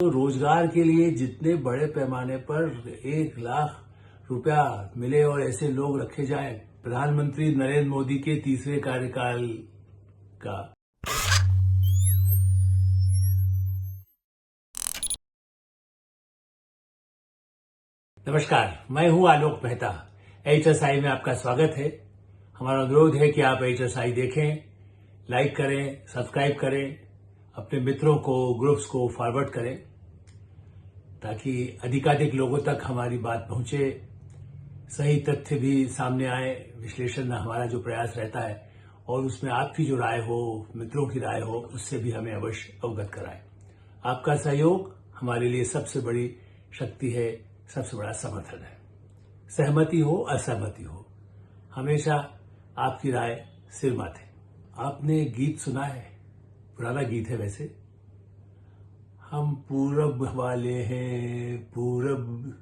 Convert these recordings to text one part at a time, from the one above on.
तो रोजगार के लिए जितने बड़े पैमाने पर 1 लाख रुपया मिले और ऐसे लोग रखे जाएं, प्रधानमंत्री नरेंद्र मोदी के तीसरे कार्यकाल का। नमस्कार, मैं हूं आलोक मेहता। HSI में आपका स्वागत है। हमारा अनुरोध है कि आप HSI देखें, लाइक करें, सब्सक्राइब करें, अपने मित्रों को, ग्रुप्स को फॉरवर्ड करें, ताकि अधिकाधिक लोगों तक हमारी बात पहुंचे, सही तथ्य भी सामने आए, विश्लेषण हमारा जो प्रयास रहता है और उसमें आपकी जो राय हो, मित्रों की राय हो, उससे भी हमें अवश्य अवगत कराएं। आपका सहयोग हमारे लिए सबसे बड़ी शक्ति है, सबसे बड़ा समर्थन है। सहमति हो, असहमति हो, हमेशा आपकी राय सिर माथे। आपने गीत सुना है, पुराना गीत है वैसे, हम पूरब वाले हैं, पूरब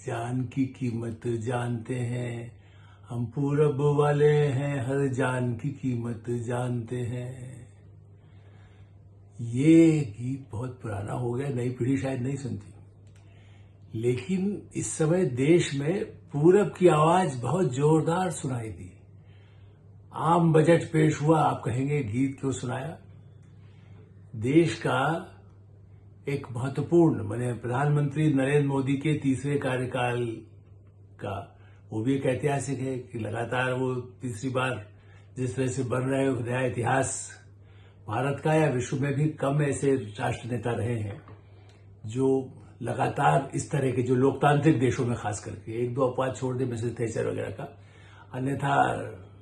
जान की कीमत जानते हैं, हम पूरब वाले हैं, हर जान की कीमत जानते हैं। ये गीत बहुत पुराना हो गया, नई पीढ़ी शायद नहीं सुनती, लेकिन इस समय देश में पूरब की आवाज बहुत जोरदार सुनाई दी। आम बजट पेश हुआ, आप कहेंगे गीत क्यों सुनाया? देश का एक महत्वपूर्ण माने प्रधानमंत्री नरेंद्र मोदी के तीसरे कार्यकाल का, वो भी एक ऐतिहासिक है कि लगातार वो तीसरी बार जिस तरह से बन रहे नया इतिहास भारत का या विश्व में भी कम ऐसे राष्ट्र नेता रहे हैं जो लगातार इस तरह के, जो लोकतांत्रिक देशों में खास करके, एक दो अपवाद छोड़ दे मिसेस थैचर वगैरह का, अन्यथा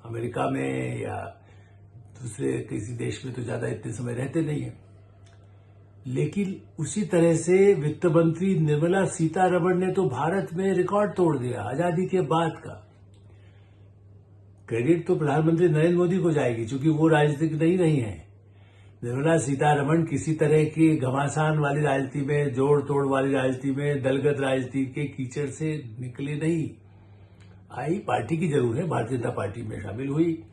अमेरिका में या दूसरे किसी देश में तो ज्यादा इतने समय रहते नहीं है। लेकिन उसी तरह से वित्त मंत्री निर्मला सीतारमण ने तो भारत में रिकॉर्ड तोड़ दिया आजादी के बाद का। क्रेडिट तो प्रधानमंत्री नरेंद्र मोदी को जाएगी, क्योंकि वो राजनीतिक नहीं रही हैं। निर्मला सीतारमण किसी तरह की घमासान वाली राजनीति में, जोड़ तोड़ वाली राजनीति में, दलगत राजनीति के कीचड़ से निकले नहीं। आई पार्टी की जरूर है, भारतीय जनता पार्टी में शामिल हुई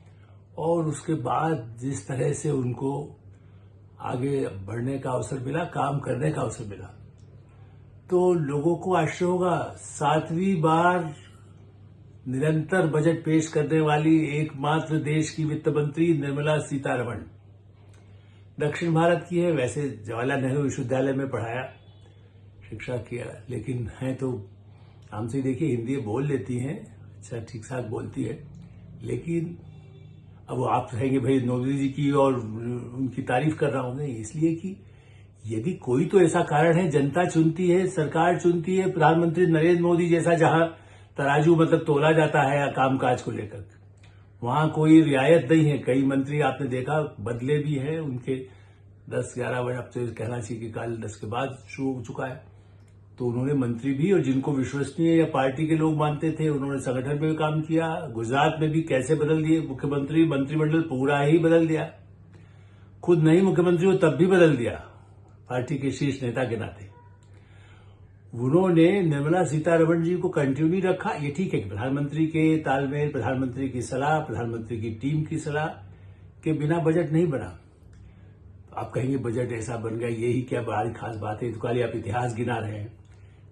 और उसके बाद जिस तरह से उनको आगे बढ़ने का अवसर मिला, काम करने का अवसर मिला, तो लोगों को आश्चर्य होगा। 7वीं बार निरंतर बजट पेश करने वाली एकमात्र देश की वित्त मंत्री निर्मला सीतारमण। दक्षिण भारत की है, वैसे जवाहरलाल नेहरू विश्वविद्यालय में पढ़ाया, शिक्षा किया, लेकिन है तो हमसे ही देखिए, हिंदी बोल लेती हैं, अच्छा ठीक ठाक बोलती है। लेकिन अब आप कहेंगे भाई मोदी जी की और उनकी तारीफ कर रहा हूं, नहीं, इसलिए कि यदि कोई तो ऐसा कारण है, जनता चुनती है, सरकार चुनती है, प्रधानमंत्री नरेंद्र मोदी जैसा जहां तराजू मतलब तोला जाता है कामकाज को लेकर, वहां कोई रियायत नहीं है। कई मंत्री आपने देखा बदले भी हैं, उनके 10-11 वर्ष, अब तो कहना चाहिए कि काल 10 के बाद शुरू हो चुका है, तो उन्होंने मंत्री भी, और जिनको विश्वसनीय या पार्टी के लोग मानते थे, उन्होंने संगठन में भी काम किया। गुजरात में भी कैसे बदल दिए मुख्यमंत्री, मंत्रिमंडल पूरा ही बदल दिया, खुद नहीं मुख्यमंत्री हो तब भी बदल दिया, पार्टी के शीर्ष नेता के नाते। उन्होंने निर्मला सीतारमण जी को कंटिन्यू रखा। ये ठीक है कि प्रधानमंत्री के तालमेल, प्रधानमंत्री की सलाह, प्रधानमंत्री की टीम की सलाह के बिना बजट नहीं बना। आप कहेंगे बजट ऐसा बन गया, यही क्या बड़ी खास बात है, तो खाली आप इतिहास गिना रहे हैं।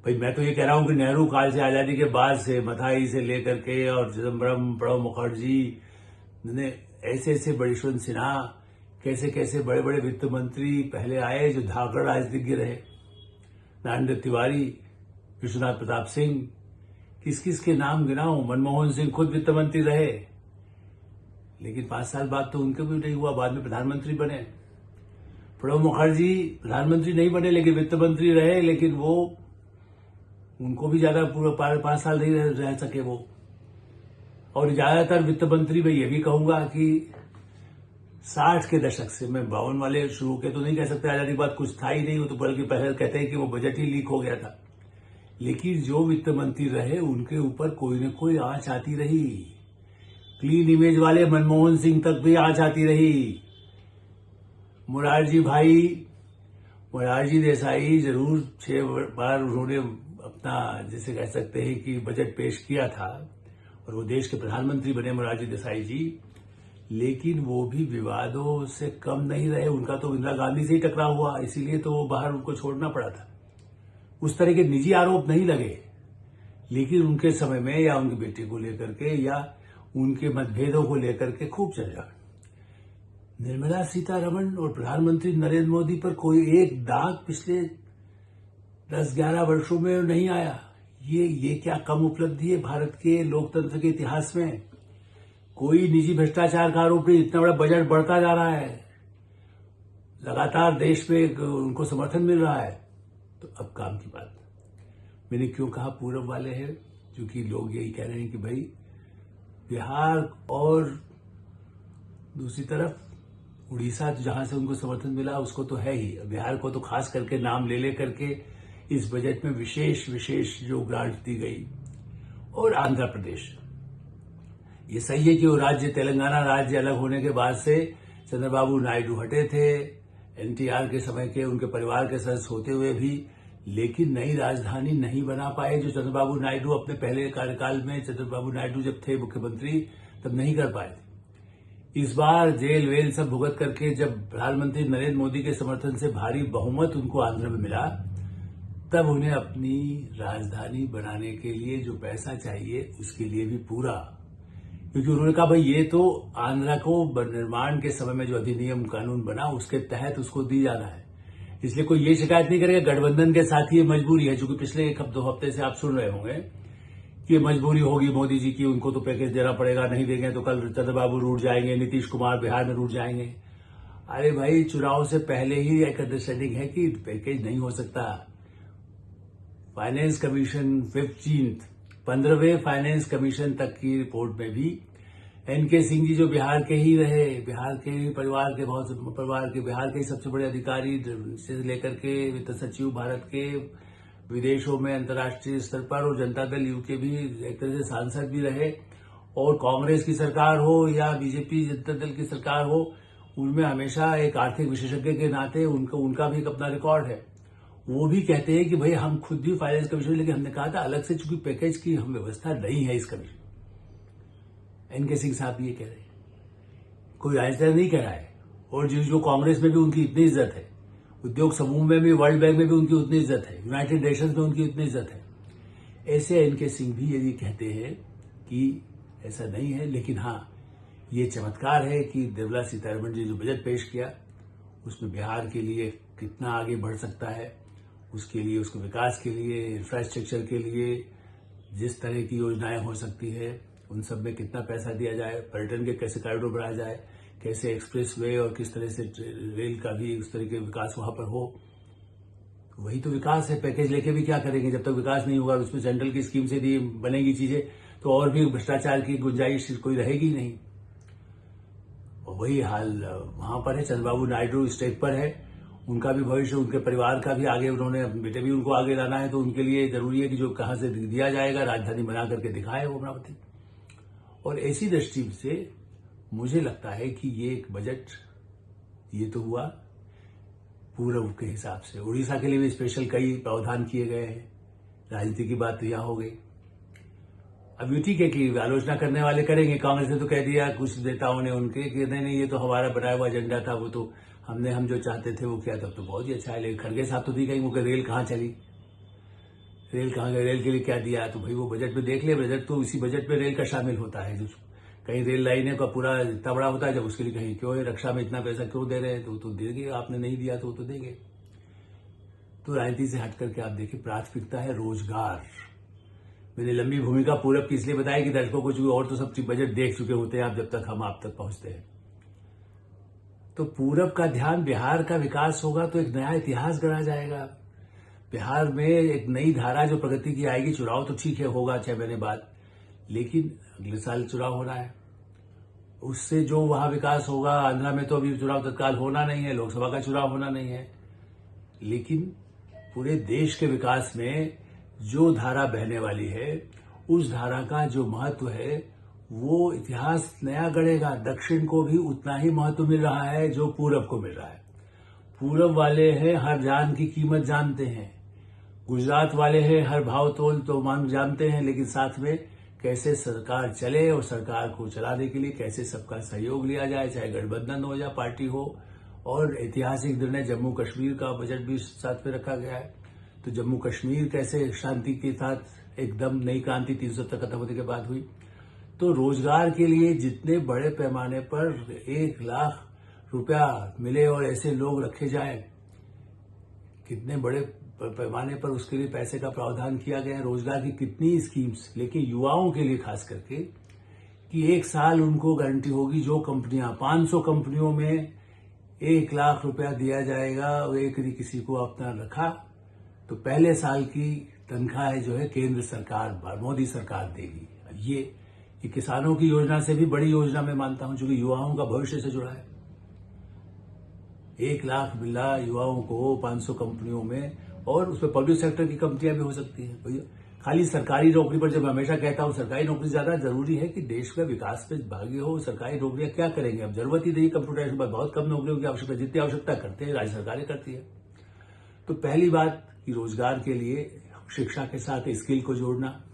भाई मैं तो ये कह रहा हूं कि नेहरू काल से, आजादी के बाद से, मथाई से लेकर के और चिदम्बरम, प्रणब मुखर्जी ने, ऐसे ऐसे यशवंत सिन्हा, कैसे कैसे बड़े बड़े वित्त मंत्री पहले आए जो धाकड़ राजनीतिज्ञ रहे, नरेंद्र तिवारी, विश्वनाथ प्रताप सिंह, किस किस के नाम गिनाऊं, मनमोहन सिंह खुद वित्त मंत्री रहे, लेकिन 5 साल बाद तो उनके भी नहीं हुआ, बाद में प्रधानमंत्री बने। प्रणब मुखर्जी प्रधानमंत्री नहीं बने लेकिन वित्त मंत्री रहे, लेकिन वो उनको भी ज्यादा पूरा 5 साल नहीं रह सके वो। और ज्यादातर वित्त मंत्री मैं ये भी कहूंगा कि 60 के दशक से, मैं 52 वाले शुरू के तो नहीं कह सकते, आजादी के बाद कुछ था ही नहीं, वो तो बल्कि पहले कहते हैं कि वो बजट ही लीक हो गया था। लेकिन जो वित्त मंत्री रहे उनके ऊपर कोई न कोई आंच आती रही। क्लीन इमेज वाले मनमोहन सिंह तक भी आंच आती रही। मोरारजी देसाई जरूर 6 बार उन्होंने अपना, जैसे कह सकते हैं कि बजट पेश किया था और वो देश के प्रधानमंत्री बने मोरारजी देसाई जी, लेकिन वो भी विवादों से कम नहीं रहे। उनका तो इंदिरा गांधी से ही टकराव हुआ, इसीलिए तो वो बाहर उनको छोड़ना पड़ा था। उस तरह के निजी आरोप नहीं लगे, लेकिन उनके समय में या उनके बेटे को लेकर के या उनके मतभेदों को लेकर के खूब चर्चा। निर्मला सीतारमण और प्रधानमंत्री नरेंद्र मोदी पर कोई एक दाग पिछले 10-11 वर्षों में नहीं आया। ये क्या कम उपलब्धि है भारत के लोकतंत्र के इतिहास में। कोई निजी भ्रष्टाचार का आरोप नहीं, इतना बड़ा बजट बढ़ता जा रहा है, लगातार देश में उनको समर्थन मिल रहा है। तो अब काम की बात, मैंने क्यों कहा पूरब वाले हैं, क्योंकि लोग यही कह रहे हैं कि भाई बिहार और दूसरी तरफ उड़ीसा जहां से उनको समर्थन मिला उसको तो है ही, बिहार को तो खास करके नाम ले करके इस बजट में विशेष जो ग्रांट दी गई। और आंध्र प्रदेश, ये सही है कि वो राज्य तेलंगाना राज्य अलग होने के बाद से चंद्रबाबू नायडू हटे थे, एनटीआर के समय के उनके परिवार के सदस्य होते हुए भी, लेकिन नई राजधानी नहीं बना पाए जो चंद्रबाबू नायडू अपने पहले कार्यकाल में, चंद्रबाबू नायडू जब थे मुख्यमंत्री तब नहीं कर पाए थे। इस बार जेल वेल सब भुगत करके जब प्रधानमंत्री नरेंद्र मोदी के समर्थन से भारी बहुमत उनको आंध्र में मिला, तब उन्हें अपनी राजधानी बनाने के लिए जो पैसा चाहिए उसके लिए भी पूरा, क्योंकि उन्होंने कहा भाई ये तो आंध्रा को निर्माण के समय में जो अधिनियम कानून बना उसके तहत उसको दी जाना है, इसलिए कोई ये शिकायत नहीं करेगा गठबंधन के साथ ये मजबूरी है। चूंकि पिछले 1-2 हफ्ते से आप सुन रहे होंगे कि ये मजबूरी होगी मोदी जी की, उनको तो पैकेज देना पड़ेगा, नहीं देंगे तो कल चंद्रबाबू रूठ जाएंगे, नीतीश कुमार बिहार में रूठ जाएंगे। अरे भाई, चुनाव से पहले ही एक अंडरस्टैंडिंग है कि पैकेज नहीं हो सकता। फाइनेंस कमीशन 15वें फाइनेंस कमीशन तक की रिपोर्ट में भी एनके सिंह जी जो बिहार के ही रहे, बिहार के ही परिवार के बिहार के ही सबसे बड़े अधिकारी से लेकर के वित्त सचिव भारत के, विदेशों में अंतर्राष्ट्रीय स्तर पर, और जनता दल यू के भी एक तरह से सांसद भी रहे, और कांग्रेस की सरकार हो या बीजेपी जनता दल की सरकार हो, उनमें हमेशा एक आर्थिक विशेषज्ञ के नाते उनका भी एक अपना रिकॉर्ड है। वो भी कहते हैं कि भाई हम खुद भी फाइनेंस कमीशन, लेकिन हमने कहा था अलग से चूंकि पैकेज की हम व्यवस्था नहीं है इस कमीशन। एनके सिंह साहब ये कह रहे हैं, कोई राजनीति नहीं कह रहा है। और जो कांग्रेस में भी उनकी इतनी इज्जत है, उद्योग समूह में भी, वर्ल्ड बैंक में भी उनकी उतनी इज्जत है, यूनाइटेड नेशंस में उनकी उतनी इज्जत है, ऐसे एनके सिंह भी यदि कहते हैं कि ऐसा नहीं है। लेकिन हाँ, ये चमत्कार है कि निर्मला सीतारमण जी जो बजट पेश किया उसमें बिहार के लिए कितना आगे बढ़ सकता है, उसके लिए, उसके विकास के लिए, इंफ्रास्ट्रक्चर के लिए जिस तरह की योजनाएं हो सकती है उन सब में कितना पैसा दिया जाए, पर्यटन के कैसे कॉरिडोर बढ़ाया जाए, कैसे एक्सप्रेस वे और किस तरह से रेल का भी उस तरह के विकास वहां पर हो, वही तो विकास है। पैकेज लेके भी क्या करेंगे जब तक विकास नहीं होगा, उसमें सेंट्रल की स्कीम से दी बनेगी चीजें तो और भी भ्रष्टाचार की गुंजाइश कोई रहेगी नहीं। और वही हाल वहां पर है। चंद्रबाबू नायडू स्टेज पर है, उनका भी भविष्य, उनके परिवार का भी आगे, उन्होंने बेटे भी उनको आगे लाना है, तो उनके लिए जरूरी है कि जो कहां से दिया जाएगा राजधानी बना करके दिखाए वो अमरावती। और ऐसी दृष्टि से मुझे लगता है कि ये एक बजट, ये तो हुआ पूर्व के हिसाब से। उड़ीसा के लिए भी स्पेशल कई प्रावधान किए गए हैं। राजनीति की बात तो यहां हो गई। अब यूटी के की आलोचना करने वाले करेंगे, कांग्रेस ने तो कह दिया कुछ नेताओं ने उनके कि नहीं ये तो हमारा बनाया हुआ एजेंडा था, वो तो हम जो चाहते थे वो किया, तब तो बहुत ही अच्छा है। लेकिन खड़गे साहब तो दी गई, वो रेल कहां चली, रेल कहां गई, रेल के लिए क्या दिया, तो भाई वो बजट में देख ले। बजट तो इसी बजट में रेल का शामिल होता है, जो कहीं रेल लाइनें का पूरा इतना बड़ा होता है, जब उसके लिए कहीं क्यों है, रक्षा में इतना पैसा क्यों दे रहे हैं, तो देंगे, आपने नहीं दिया तो देंगे। तो राजनीति से हट करके आप देखिए, प्राथमिकता है रोजगार। मैंने लंबी भूमिका पूरब की इसलिए बताया कि दर्शकों को, चूंकि और तो सब बजट देख चुके होते हैं आप जब तक हम आप तक पहुंचते हैं। तो पूरब का ध्यान, बिहार का विकास होगा तो एक नया इतिहास गढ़ा जाएगा। बिहार में एक नई धारा जो प्रगति की आएगी। चुनाव तो ठीक है होगा 6 महीने बाद, लेकिन अगले साल चुनाव होना है, उससे जो वहां विकास होगा। आंध्रा में तो अभी चुनाव तत्काल होना नहीं है, लोकसभा का चुनाव होना नहीं है, लेकिन पूरे देश के विकास में जो धारा बहने वाली है, उस धारा का जो महत्व है वो इतिहास नया गढ़ेगा। दक्षिण को भी उतना ही महत्व मिल रहा है जो पूरब को मिल रहा है। पूरब वाले हैं हर जान की कीमत जानते हैं, गुजरात वाले हैं हर भाव तोल तो मान जानते हैं, लेकिन साथ में कैसे सरकार चले और सरकार को चलाने के लिए कैसे सबका सहयोग लिया जाए, चाहे गठबंधन हो या पार्टी हो। और ऐतिहासिक निर्णय जम्मू कश्मीर का बजट भी साथ में रखा गया है। तो जम्मू कश्मीर कैसे शांति के साथ एकदम नई क्रांति 370 खत्म होने के बाद हुई। तो रोजगार के लिए जितने बड़े पैमाने पर 1 लाख रुपया मिले और ऐसे लोग रखे जाएं, कितने बड़े पैमाने पर उसके लिए पैसे का प्रावधान किया गया है, रोजगार की कितनी स्कीम्स, लेकिन युवाओं के लिए खास करके कि 1 साल उनको गारंटी होगी। जो कंपनियां 500 कंपनियों में 1 लाख रुपया दिया जाएगा, एक यदि किसी को अपना रखा तो पहले साल की तनख्वाह जो है केंद्र सरकार, मोदी सरकार देगी। ये किसानों की योजना से भी बड़ी योजना मैं मानता हूं, जो कि युवाओं का भविष्य से जुड़ा है। 1 लाख मिला युवाओं को 500 कंपनियों में, और उसमें पब्लिक सेक्टर की कंपनियां भी हो सकती हैं। भैया खाली सरकारी नौकरी पर, जब मैं हमेशा कहता हूं सरकारी नौकरी ज्यादा जरूरी है कि देश का विकास में भागी हो, सरकारी नौकरियां क्या करेंगे, अब जरूरत ही नहीं कंप्यूटर के बाद, बहुत कम नौकरियों की आवश्यकता, जितनी आवश्यकता करते हैं राज्य सरकारें करती है। तो पहली बात कि रोजगार के लिए शिक्षा के साथ स्किल को जोड़ना,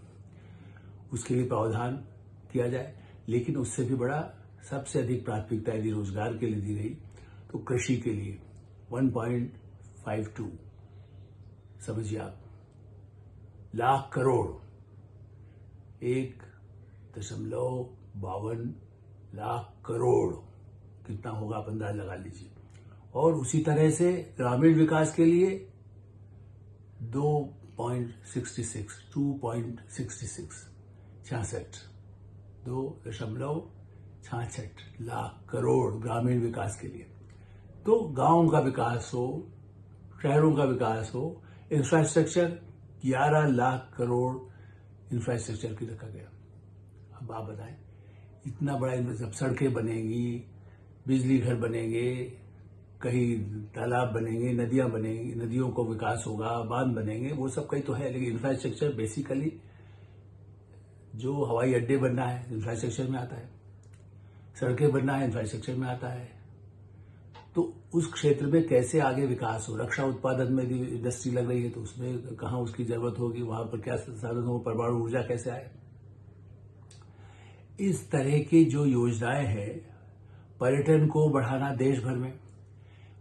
उसके लिए प्रावधान किया जाए। लेकिन उससे भी बड़ा सबसे अधिक प्राथमिकता यदि रोजगार के लिए दी गई तो कृषि के लिए 1.52 समझिए आप लाख करोड़, 1.52 लाख करोड़ कितना होगा आप अंदाज लगा लीजिए। और उसी तरह से ग्रामीण विकास के लिए 2.66 2.66 लाख करोड़ ग्रामीण विकास के लिए। तो गांवों का विकास हो, शहरों का विकास हो, इंफ्रास्ट्रक्चर 11 लाख करोड़ इंफ्रास्ट्रक्चर की रखा गया। अब आप बताएं, इतना बड़ा जब सड़कें बनेंगी, बिजली घर बनेंगे, कहीं तालाब बनेंगे, नदियां बनेंगी, नदियों को विकास होगा, बांध बनेंगे, वो सब कहीं तो है, लेकिन इंफ्रास्ट्रक्चर बेसिकली जो हवाई अड्डे बनना है इंफ्रास्ट्रक्चर में आता है, सड़कें बनना है इंफ्रास्ट्रक्चर में आता है। तो उस क्षेत्र में कैसे आगे विकास हो, रक्षा उत्पादन में भी इंडस्ट्री लग रही है तो उसमें कहां उसकी जरूरत होगी, वहां पर क्या संसाधन हो, परमाणु ऊर्जा कैसे आए। इस तरह की जो योजनाएं हैं, पर्यटन को बढ़ाना देश भर में,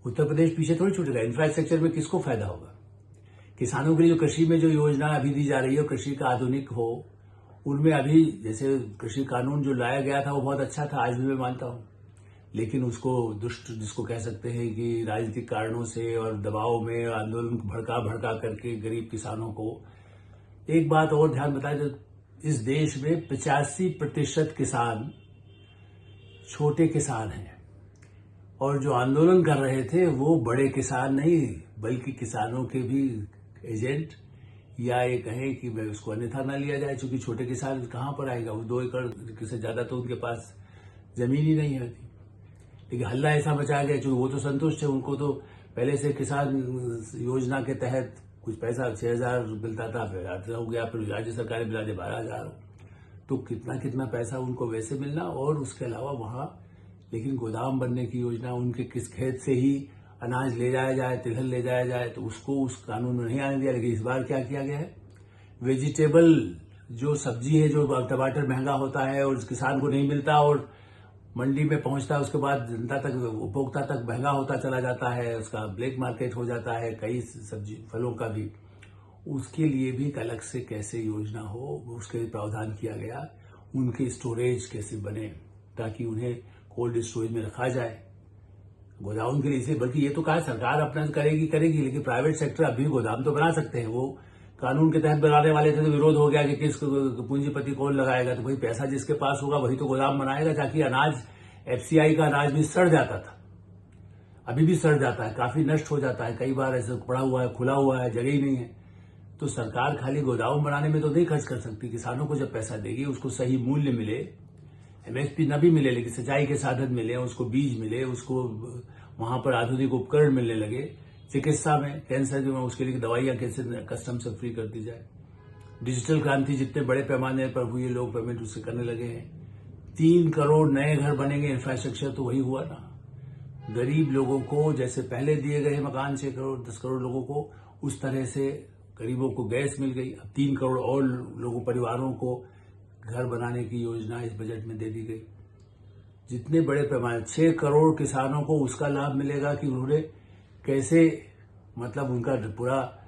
उत्तर प्रदेश पीछे थोड़ी छूटेगा। इंफ्रास्ट्रक्चर में किसको फायदा होगा? किसानों के लिए जो कृषि में जो योजना अभी दी जा रही है, कृषि का आधुनिक हो, उनमें अभी जैसे कृषि कानून जो लाया गया था वो बहुत अच्छा था, आज भी मैं मानता हूं, लेकिन उसको दुष्ट जिसको कह सकते हैं कि राजनीतिक कारणों से और दबाव में आंदोलन भड़का करके गरीब किसानों को। एक बात और ध्यान बताएं, तो इस देश में 85% किसान छोटे किसान हैं, और जो आंदोलन कर रहे थे वो बड़े किसान नहीं, बल्कि किसानों के भी एजेंट, या ये कहें कि मैं उसको अन्यथा ना लिया जाए, क्योंकि छोटे किसान कहां पर आएगा, वो 2 एकड़ से ज्यादा तो उनके पास जमीन ही नहीं है। लेकिन हल्ला ऐसा मचा गया, क्योंकि वो तो संतुष्ट है, उनको तो पहले से किसान योजना के तहत कुछ पैसा 6,000 मिलता था, फिर 8,000 हो गया, फिर राज्य सरकार मिला दे 12,000, तो कितना पैसा उनको वैसे मिलना। और उसके अलावा वहां लेकिन गोदाम बनने की योजना, उनके किस खेत से ही अनाज ले जाया जाए, तिलहन ले जाया जाए, तो उसको उस कानून में नहीं आने दिया। लेकिन इस बार क्या किया गया है, वेजिटेबल जो सब्जी है, जो टमाटर महंगा होता है और किसान को नहीं मिलता और मंडी में पहुंचता है, उसके बाद जनता तक, उपभोक्ता तक महंगा होता चला जाता है, उसका ब्लैक मार्केट हो जाता है, कई सब्जी फलों का भी, उसके लिए भी एक अलग से कैसे योजना हो, उसके लिए प्रावधान किया गया। उनके स्टोरेज कैसे बने ताकि उन्हें कोल्ड स्टोरेज में रखा जाए, गोदाम के लिए। इसलिए बल्कि ये तो कहा सरकार अपना करेगी, लेकिन प्राइवेट सेक्टर अभी गोदाम तो बना सकते हैं। वो कानून के तहत बनाने वाले थे तो विरोध हो गया कि किस पूंजीपति कौन लगाएगा, तो भाई पैसा जिसके पास होगा वही तो गोदाम बनाएगा, ताकि अनाज, एफसीआई का अनाज भी सड़ जाता था, अभी भी सड़ जाता है, काफी नष्ट हो जाता है, कई बार ऐसे पड़ा हुआ है, खुला हुआ है, जगह ही नहीं है। तो सरकार खाली गोदाम बनाने में तो नहीं खर्च कर सकती। किसानों को जब पैसा देगी, उसको सही मूल्य मिले, एमएसपी न भी मिले लेकिन सिंचाई के साधन मिले, उसको बीज मिले, उसको वहां पर आधुनिक उपकरण मिलने लगे, चिकित्सा में, कैंसर में उसके लिए दवाइयां कैसे कस्टम से फ्री कर दी जाए। डिजिटल क्रांति जितने बड़े पैमाने पर हुई, लोग पेमेंट उससे करने लगे हैं। 3 करोड़ नए घर बनेंगे, इंफ्रास्ट्रक्चर तो वही हुआ ना। गरीब लोगों को जैसे पहले दिए गए मकान 6 करोड़ 10 करोड़ लोगों को, उस तरह से गरीबों को गैस मिल गई। अब 3 करोड़ और लोगों, परिवारों को घर बनाने की योजना इस बजट में दे दी गई। जितने बड़े पैमाने, 6 करोड़ किसानों को उसका लाभ मिलेगा कि उन्होंने कैसे, मतलब उनका पूरा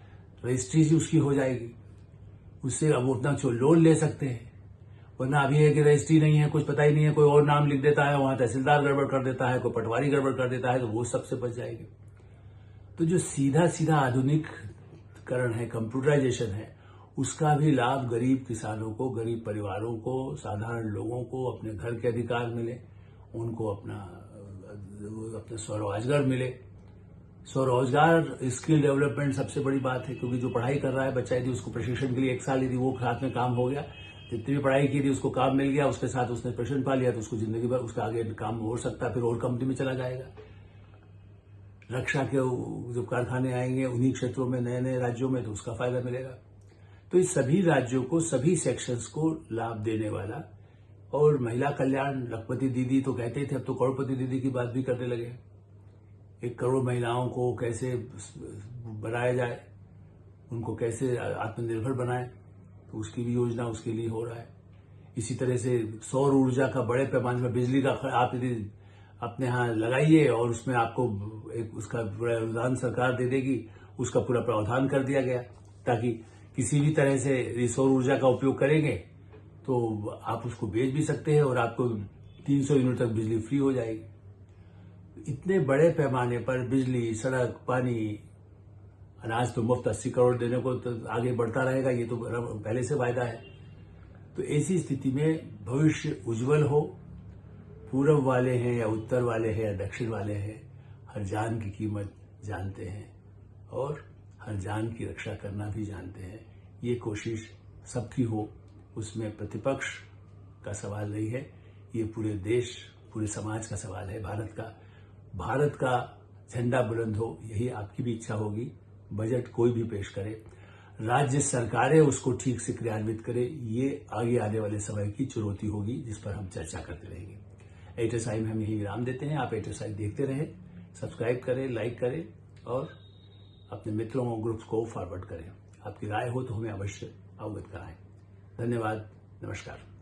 रजिस्ट्री उसकी हो जाएगी, उससे अब वो अपना लोन ले सकते हैं। वरना अभी है कि रजिस्ट्री नहीं है, कुछ पता ही नहीं है, कोई और नाम लिख देता है, वहां तहसीलदार गड़बड़ कर देता है, कोई पटवारी गड़बड़ कर देता है, तो वो सबसे बच जाएंगे। तो जो सीधा सीधा आधुनिकीकरण है, कंप्यूटराइजेशन है, उसका भी लाभ गरीब किसानों को, गरीब परिवारों को, साधारण लोगों को अपने घर के अधिकार मिले, उनको अपना स्वरोजगार मिले। स्वरोजगार स्किल डेवलपमेंट सबसे बड़ी बात है, क्योंकि जो पढ़ाई कर रहा है बच्चा, यदि उसको प्रशिक्षण के लिए 1 साल यदि वो साथ में काम हो गया, जितनी भी पढ़ाई की थी उसको काम मिल गया, उसके साथ उसने प्रशिक्षण पा लिया, तो उसको जिंदगी भर उसका आगे काम हो सकता है, फिर और कंपनी में चला जाएगा। रक्षा के जो कारखाने आएंगे उन्हीं क्षेत्रों में, नए नए राज्यों में, तो उसका फायदा मिलेगा। तो इस सभी राज्यों को, सभी सेक्शंस को लाभ देने वाला। और महिला कल्याण, लखपति दीदी तो कहते थे, अब तो करोड़पति दीदी की बात भी करने लगे। 1 करोड़ महिलाओं को कैसे बनाया जाए, उनको कैसे आत्मनिर्भर बनाए, तो उसकी भी योजना उसके लिए हो रहा है। इसी तरह से सौर ऊर्जा का बड़े पैमाने पर, बिजली का आप यदि अपने यहाँ लगाइए और उसमें आपको एक उसका पूरा अनुदान सरकार दे देगी, उसका पूरा प्रावधान कर दिया गया, ताकि किसी भी तरह से सौर ऊर्जा का उपयोग करेंगे तो आप उसको बेच भी सकते हैं और आपको 300 यूनिट तक बिजली फ्री हो जाएगी। इतने बड़े पैमाने पर बिजली, सड़क, पानी, अनाज तो मुफ्त 80 करोड़ देने को तो आगे बढ़ता रहेगा, ये तो पहले से वायदा है। तो ऐसी स्थिति में भविष्य उज्जवल हो। पूर्व वाले हैं या उत्तर वाले हैं या दक्षिण वाले हैं, हर जान की कीमत जानते हैं और हर जान की रक्षा करना भी जानते हैं। ये कोशिश सबकी हो, उसमें प्रतिपक्ष का सवाल नहीं है, ये पूरे देश, पूरे समाज का सवाल है। भारत का झंडा बुलंद हो, यही आपकी भी इच्छा होगी। बजट कोई भी पेश करे, राज्य सरकारें उसको ठीक से क्रियान्वित करे, ये आगे आने वाले समय की चुनौती होगी, जिस पर हम चर्चा करते रहेंगे। एएसआई में हम यही विराम देते हैं। आप एएसआई देखते रहें, सब्सक्राइब करें, लाइक करें और अपने मित्रों और ग्रुप्स को फॉरवर्ड करें। आपकी राय हो तो हमें अवश्य अवगत कराएं। धन्यवाद, नमस्कार।